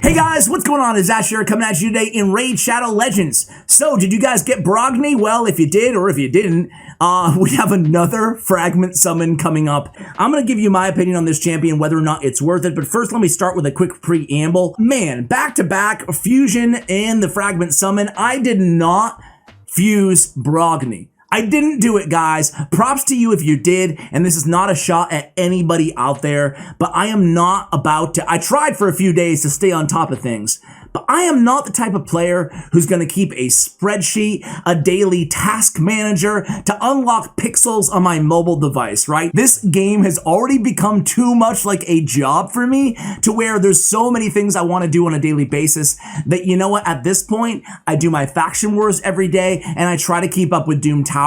Hey guys, what's going on? It's Ash here coming at you today in Raid Shadow Legends. So, did you guys get Brogni? Well, if you did or if you didn't, we have another Fragment Summon coming up. I'm going to give you my opinion on this champion, whether or not it's worth it, but first let me start with a quick preamble. Man, back-to-back Fusion and the Fragment Summon, I did not fuse Brogni. I didn't do it, guys. Props to you if you did, and this is not a shot at anybody out there, but I am not about to. I tried for a few days to stay on top of things, but I am not the type of player who's going to keep a spreadsheet, a daily task manager to unlock pixels on my mobile device, right? This game has already become too much like a job for me to where there's so many things I want to do on a daily basis that, you know what, at this point, I do my faction wars every day and I try to keep up with Doom Tower.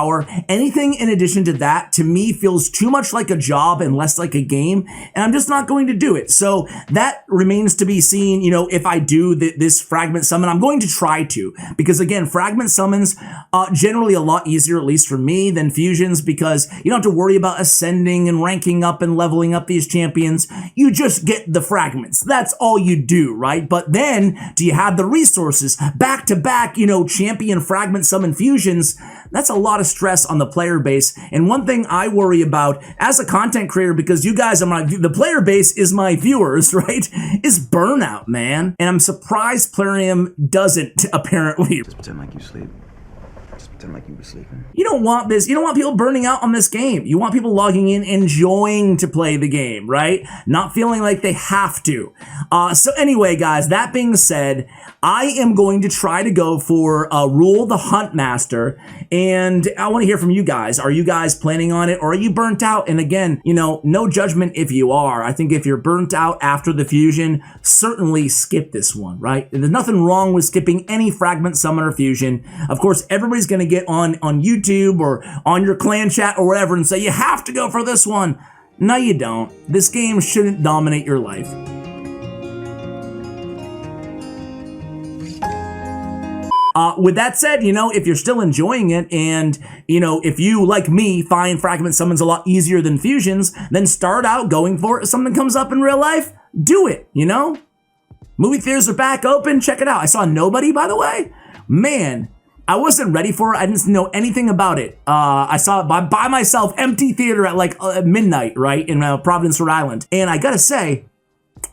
Anything in addition to that, to me, feels too much like a job and less like a game, and I'm just not going to do it. So that remains to be seen, you know, if I do this Fragment Summon. I'm going to try to, because again, Fragment Summons generally a lot easier, at least for me, than Fusions, because you don't have to worry about ascending and ranking up and leveling up these champions. You just get the fragments. That's all you do, right? But then, do you have the resources? Back to back, you know, champion Fragment Summon Fusions, that's a lot of stress on the player base. And one thing I worry about as a content creator, because you guys are the player base is my viewers, right? Is burnout, man. And I'm surprised Plarium doesn't, apparently. Just pretend like you sleep. Just pretend like you were sleeping. You don't want this. You don't want people burning out on this game. You want people logging in, enjoying to play the game, right? Not feeling like they have to. So anyway, guys, that being said, I am going to try to go for Ruel the Huntmaster, and I want to hear from you guys. Are you guys planning on it, or are you burnt out? And again, you know, no judgment if you are. I think if you're burnt out after the fusion, certainly skip this one, right? There's nothing wrong with skipping any Fragment Summoner fusion. Of course, everybody's going to get on YouTube or on your clan chat or whatever and say, you have to go for this one. No, you don't. This game shouldn't dominate your life. With that said, you know, if you're still enjoying it and, you know, if you, like me, find Fragment Summons a lot easier than Fusions, then start out going for it. If something comes up in real life, do it, you know? Movie theaters are back open. Check it out. I saw Nobody, by the way. Man, I wasn't ready for it. I didn't know anything about it. I saw it by myself, empty theater at like midnight, right, in Providence, Rhode Island. And I gotta say,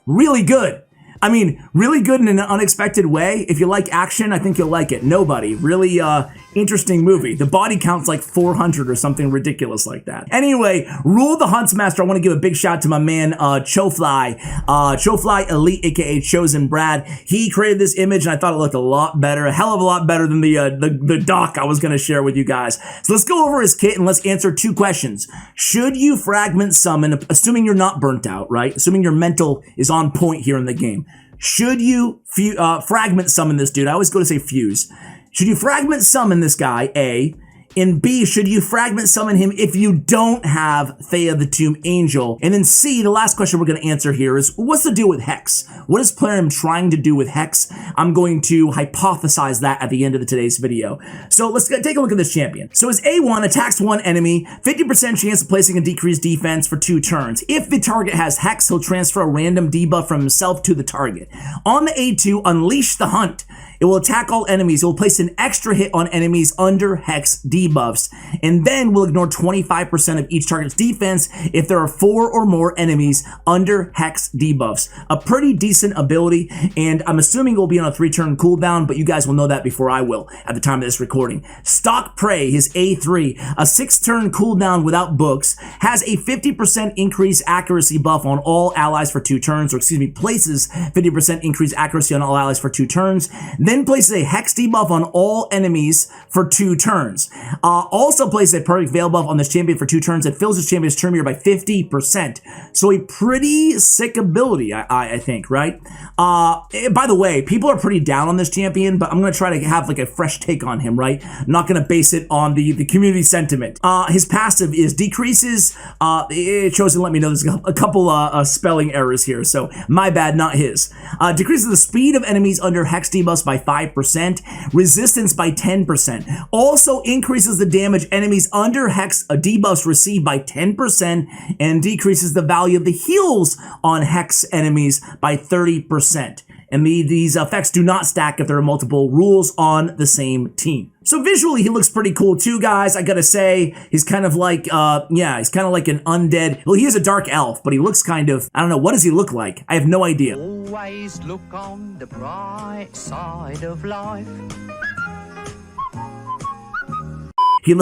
really good. I mean, really good in an unexpected way. If you like action, I think you'll like it. Nobody. Really interesting movie. The body count's like 400 or something ridiculous like that. Anyway, Ruel the Huntmaster, I want to give a big shout to my man, Chofly. Chofly Elite, aka Chosen Brad. He created this image and I thought it looked a lot better, a hell of a lot better than the doc I was going to share with you guys. So let's go over his kit and let's answer two questions. Should you Fragment Summon, assuming you're not burnt out, right? Assuming your mental is on point here in the game. Should you Fragment Summon this dude? I always go to say fuse. Should you Fragment Summon this guy, A? And B, should you Fragment Summon him if you don't have Thea the Tomb Angel? And then C, the last question we're going to answer here is, what's the deal with Hex? What is Plarium trying to do with Hex? I'm going to hypothesize that at the end of today's video. So let's take a look at this champion. So his A1 attacks one enemy, 50% chance of placing a decreased defense for 2 turns. If the target has Hex, he'll transfer a random debuff from himself to the target. On the A2, Unleash the Hunt. It will attack all enemies. It will place an extra hit on enemies under Hex debuffs, and then will ignore 25% of each target's defense if there are 4 or more enemies under Hex debuffs. A pretty decent ability, and I'm assuming it will be on a 3-turn cooldown, but you guys will know that before I will at the time of this recording. Stalk Prey, his A3, a 6-turn cooldown without books, has a 50% increased accuracy buff on all allies for 2 turns, or excuse me, places 50% increased accuracy on all allies for 2 turns. Then places a Hex debuff on all enemies for 2 turns. Also places a perfect veil buff on this champion for 2 turns and fills this champion's turn meter by 50%. So a pretty sick ability, I think, right? By the way, people are pretty down on this champion, but I'm going to try to have like a fresh take on him, right? I'm not going to base it on the community sentiment. His passive is decreases, it chose to let me know there's a couple spelling errors here, so my bad, not his. Decreases the speed of enemies under Hex debuffs by 5%, resistance by 10%. Also increases the damage enemies under Hex debuffs receive by 10%, and decreases the value of the heals on Hex enemies by 30%. and these effects do not stack if there are multiple rules on the same team. So visually, he looks pretty cool too, guys. I gotta say, he's kind of like, yeah, he's kind of like an undead. Well, he is a dark elf, but he looks kind of, I don't know, what does he look like? I have no idea. Always look on the bright side of life. He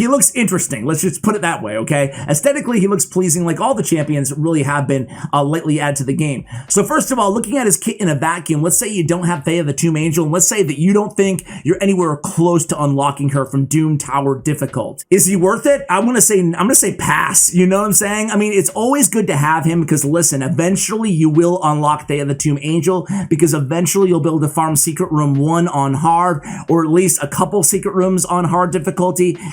looks interesting. Let's just put it that way, okay? Aesthetically, he looks pleasing like all the champions really have been lately added to the game. So first of all, looking at his kit in a vacuum, let's say you don't have Thea the Tomb Angel, and let's say that you don't think you're anywhere close to unlocking her from Doom Tower difficult. Is he worth it? I'm gonna say pass. You know what I'm saying? I mean, it's always good to have him because listen, eventually you will unlock Thea the Tomb Angel because eventually you'll be able to farm Secret Room 1 on hard, or at least a couple secret rooms on hard difficulty,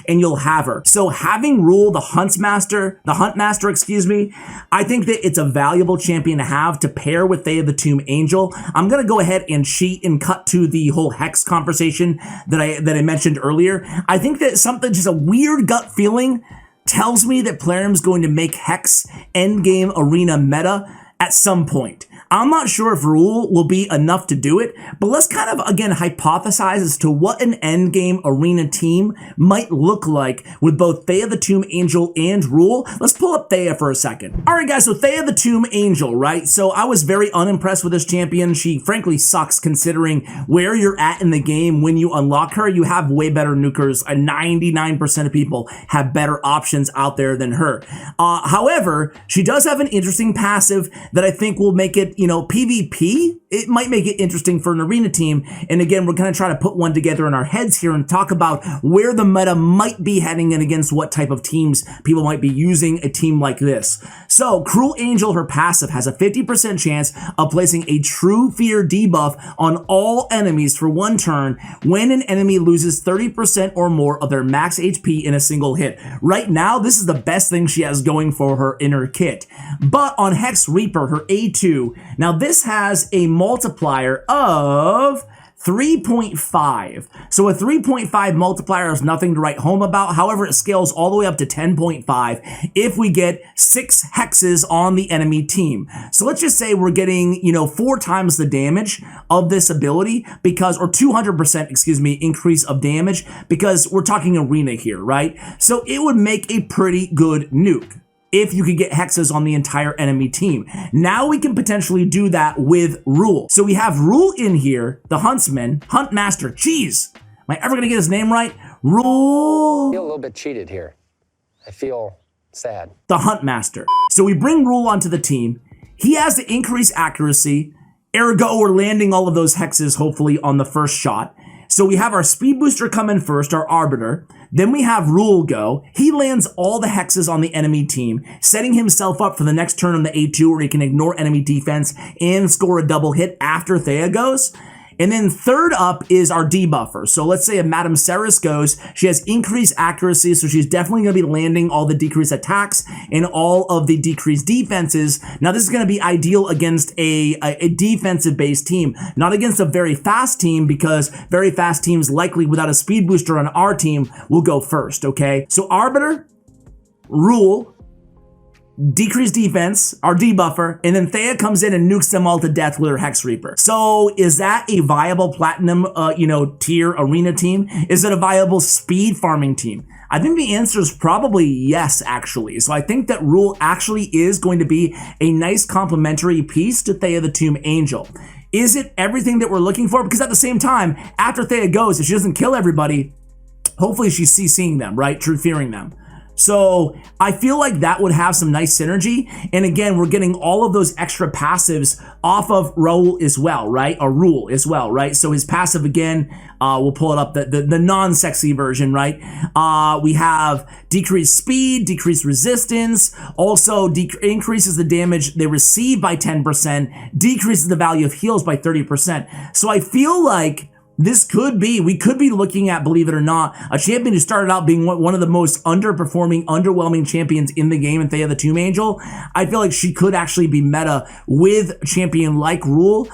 and you'll have her. So having Ruel the Huntmaster, excuse me, I think that it's a valuable champion to have to pair with Thea the Tomb Angel. I'm gonna go ahead and cheat and cut to the whole Hex conversation that I mentioned earlier. I think that something, just a weird gut feeling tells me that Plarium's going to make Hex endgame arena meta at some point. I'm not sure if Ruel will be enough to do it, but let's kind of, again, hypothesize as to what an endgame arena team might look like with both Thea the Tomb Angel and Ruel. Let's pull up Thea for a second. All right, guys, so Thea the Tomb Angel, right? So I was very unimpressed with this champion. She frankly sucks considering where you're at in the game when you unlock her. You have way better nukers. 99% of people have better options out there than her. However, she does have an interesting passive that I think will make it, you know, PvP, it might make it interesting for an arena team. And again, we're going to try to put one together in our heads here and talk about where the meta might be heading and against what type of teams people might be using a team like this. So Cruel Angel, her passive, has a 50% chance of placing a True Fear debuff on all enemies for 1 turn when an enemy loses 30% or more of their max HP in a single hit. Right now, this is the best thing she has going for her in her kit. But on Hex Reaper, her A2, now this has a multiplier of 3.5. So a 3.5 multiplier is nothing to write home about. However, it scales all the way up to 10.5 if we get 6 hexes on the enemy team. So let's just say we're getting, you know, 4 times the damage of this ability because, or 200%, excuse me, increase of damage because we're talking arena here, right? So it would make a pretty good nuke if you could get hexes on the entire enemy team. Now we can potentially do that with Ruel. So we have Ruel in here, the Huntmaster. Jeez, am I ever gonna get his name right? Ruel. I feel a little bit cheated here. I feel sad. The Huntmaster. So we bring Ruel onto the team. He has the increased accuracy. Ergo, we're landing all of those hexes, hopefully, on the first shot. So we have our speed booster come in first, our Arbiter. Then we have Ruel go. He lands all the hexes on the enemy team, setting himself up for the next turn on the A2 where he can ignore enemy defense and score a double hit after Thea goes. And then third up is our debuffer. So let's say if Madame Ceres goes, she has increased accuracy, so she's definitely going to be landing all the decreased attacks and all of the decreased defenses. Now this is going to be ideal against a defensive-based team, not against a very fast team, because very fast teams likely without a speed booster on our team will go first, okay? So Arbiter, Ruel, decreased defense, our debuffer, and then Thea comes in and nukes them all to death with her Hex Reaper. So is that a viable platinum, tier arena team? Is it a viable speed farming team? I think the answer is probably yes, actually. So I think that Ruel actually is going to be a nice complementary piece to Thea the Tomb Angel. Is it everything that we're looking for? Because at the same time, after Thea goes, if she doesn't kill everybody, hopefully she's CCing them, right? True fearing them. So I feel like that would have some nice synergy. And again, we're getting all of those extra passives off of Ruel as well, right? Or Ruel as well, right? So his passive, again, we'll pull it up, the non-sexy version, right? We have decreased speed, decreased resistance, also increases the damage they receive by 10%, decreases the value of heals by 30%. So I feel like this could be, we could be looking at, believe it or not, a champion who started out being one of the most underperforming, underwhelming champions in the game in Thea the Tomb Angel. I feel like she could actually be meta with a champion like Ruel.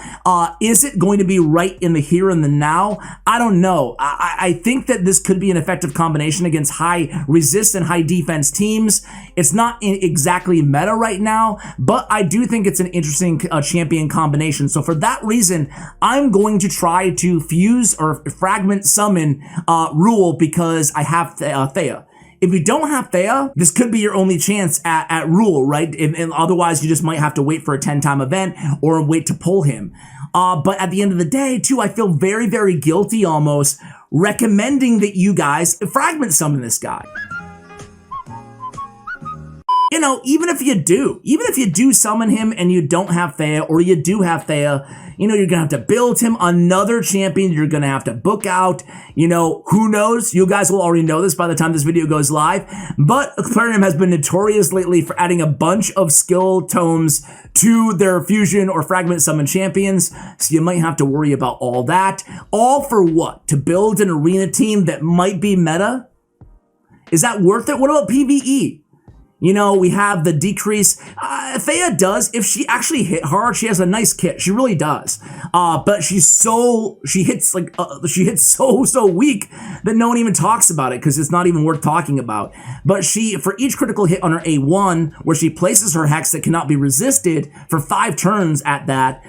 Is it going to be right in the here and the now? I don't know. I think that this could be an effective combination against high resist and high defense teams. It's not exactly meta right now, but I do think it's an interesting champion combination. So for that reason, I'm going to try to fuse or fragment summon Ruel because I have Thea. If you don't have Thea, this could be your only chance at Ruel, right? And otherwise, you just might have to wait for a 10-time event or wait to pull him. But at the end of the day, too, I feel very, very guilty almost recommending that you guys fragment summon this guy. You know, even if you do summon him and you don't have Thea, or you do have Thea, you know, you're gonna have to build him another champion. You're gonna have to book out, you know, who knows? You guys will already know this by the time this video goes live, but Aquarium has been notorious lately for adding a bunch of skill tomes to their fusion or fragment summon champions, so you might have to worry about all that. All for what? To build an arena team that might be meta? Is that worth it? What about PvE? You know, we have the decrease. Thea does, if she actually hit hard, she has a nice kit. She really does. But she hits so weak that no one even talks about it because it's not even worth talking about. But for each critical hit on her A1, where she places her hex that cannot be resisted for 5 turns at that,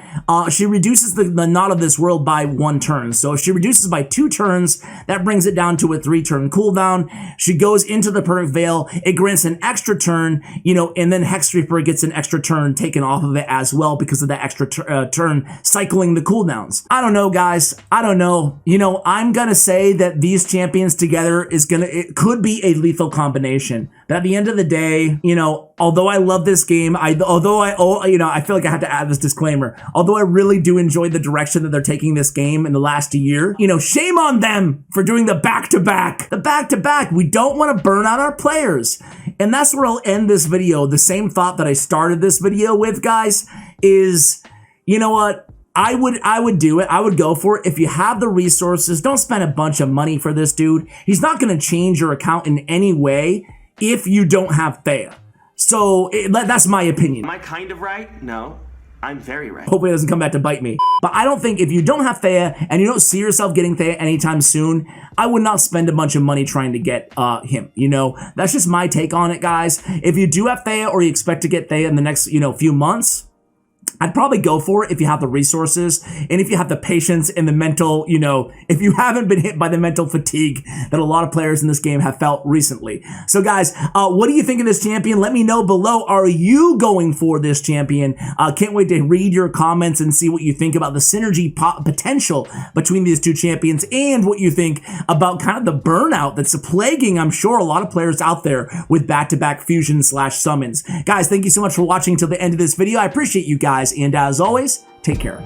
she reduces the Not of This World by 1 turn. So if she reduces by 2 turns, that brings it down to a 3-turn cooldown. She goes into the Perfect Veil. It grants an extra turn, you know, and then Hex Reaper gets an extra turn taken off of it as well because of that extra turn cycling the cooldowns. I don't know, guys. I don't know. You know, I'm gonna say that these champions together it could be a lethal combination. But at the end of the day, you know, although I love this game, I feel like I have to add this disclaimer. Although I really do enjoy the direction that they're taking this game in the last year, you know, shame on them for doing the back-to-back. The back-to-back. We don't want to burn out our players. And that's where I'll end this video. The same thought that I started this video with, guys, is, you know what? I would do it. I would go for it. If you have the resources, don't spend a bunch of money for this dude. He's not going to change your account in any way if you don't have Thea. So that's my opinion. Am I kind of right? No. I'm very right. Hopefully it doesn't come back to bite me. But I don't think if you don't have Thea and you don't see yourself getting Thea anytime soon, I would not spend a bunch of money trying to get him. You know, that's just my take on it, guys. If you do have Thea or you expect to get Thea in the next, you know, few months, I'd probably go for it if you have the resources and if you have the patience and the mental, you know, if you haven't been hit by the mental fatigue that a lot of players in this game have felt recently. So guys, what do you think of this champion? Let me know below. Are you going for this champion? Can't wait to read your comments and see what you think about the synergy potential between these two champions and what you think about kind of the burnout that's plaguing, I'm sure, a lot of players out there with back-to-back fusion/summons. Guys, thank you so much for watching till the end of this video. I appreciate you guys. And as always, take care.